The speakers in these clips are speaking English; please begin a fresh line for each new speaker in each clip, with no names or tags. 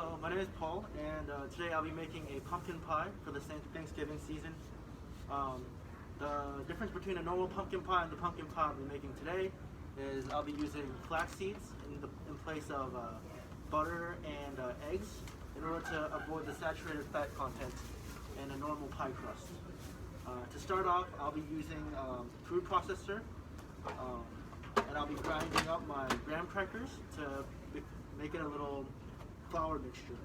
Hello, my name is Paul, and today I'll be making a pumpkin pie for the Thanksgiving season. The difference between a normal pumpkin pie and the pumpkin pie I'll be making today is I'll be using flax seeds in place of butter and eggs in order to avoid the saturated fat content in a normal pie crust. To start off, I'll be using food processor, and I'll be grinding up my graham crackers to make it a little flour mixture.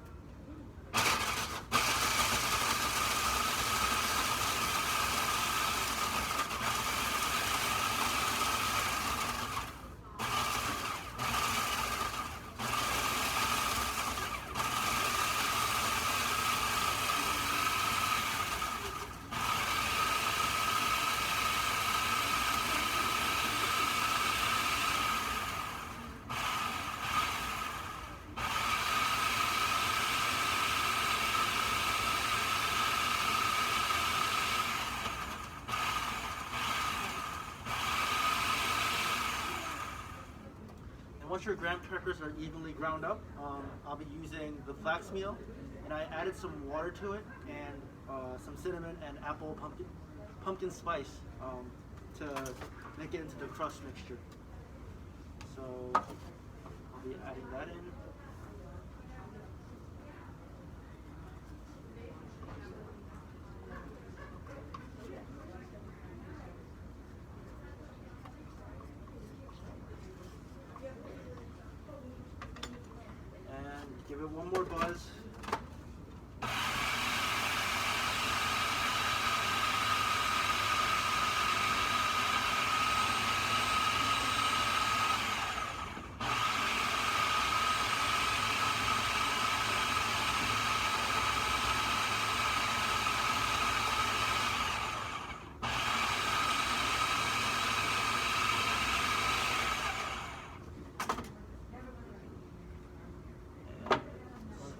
Once your graham crackers are evenly ground up, I'll be using the flax meal, and I added some water to it and some cinnamon and apple pumpkin spice to make it into the crust mixture. So I'll be adding that in. Give it one more buzz.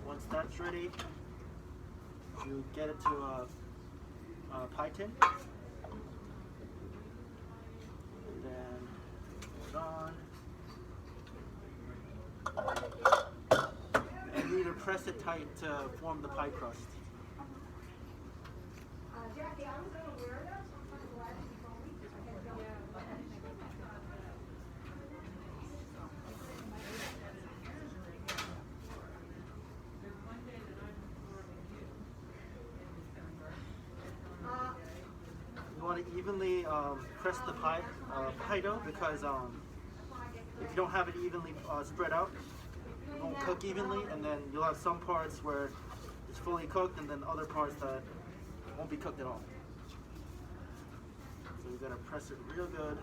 Once that's ready, you get it to a pie tin, and then put it on, and you need to press it tight to form the pie crust.
Jackie, I was unaware of that, so I'm kind of glad you told me.
You want to evenly press the pie dough, because if you don't have it evenly spread out, it won't cook evenly, and then you'll have some parts where it's fully cooked and then other parts that won't be cooked at all. So you gotta press it real good.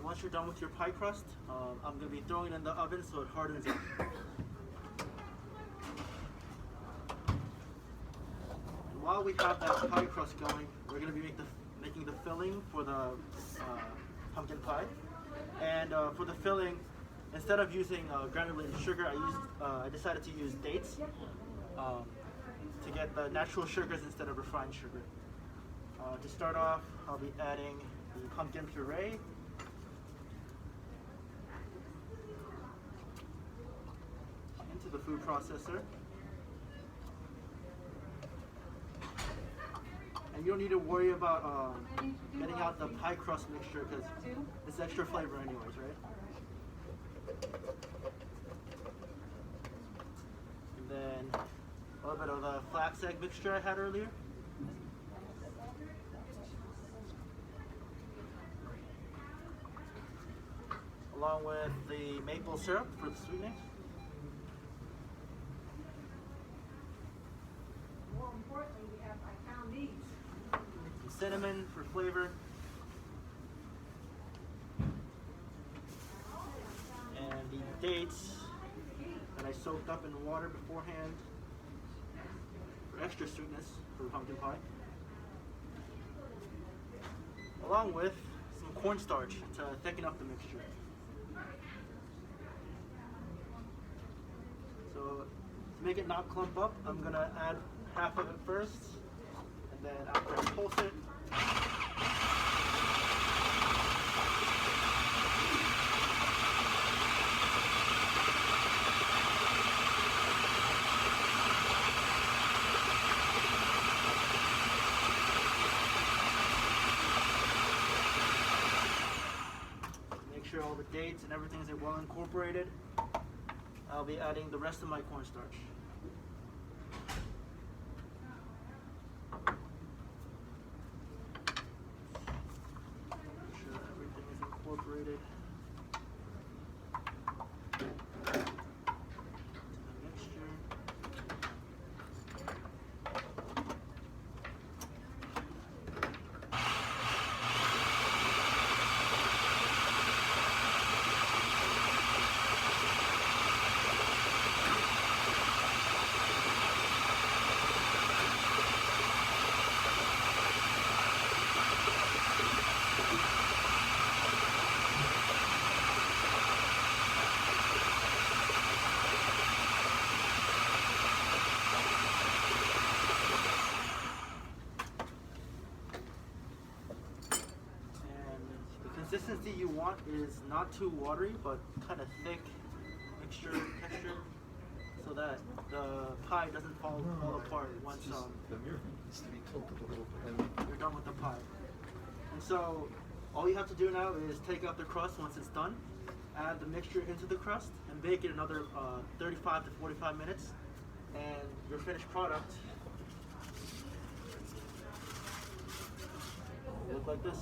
Once you're done with your pie crust, I'm going to be throwing it in the oven so it hardens up. And while we have that pie crust going, we're going to be making the filling for the pumpkin pie. And for the filling, instead of using granulated sugar, I decided to use dates to get the natural sugars instead of refined sugar. To start off, I'll be adding the pumpkin puree. Into the food processor. And you don't need to worry about getting out the pie crust mixture, because it's extra flavor anyways, right? And then a little bit of the flax egg mixture I had earlier. along with the maple syrup for the sweetening.
More importantly, I found these.
Some cinnamon for flavor. And the dates that I soaked up in water beforehand for extra sweetness for the pumpkin pie. Along with some cornstarch to thicken up the mixture. So to make it not clump up, I'm gonna add half of it first, and then after I pulse it, make sure all the dates and everything is well incorporated. I'll be adding the rest of my cornstarch. Make sure everything is incorporated to the mixture. Consistency you want is not too watery, but kind of thick mixture texture, so that the pie doesn't fall apart once
The mirror needs to be tilted a little bit.
you're done with the pie. And so all you have to do now is take out the crust once it's done, add the mixture into the crust, and bake it another 35 to 45 minutes, and your finished product will look like this.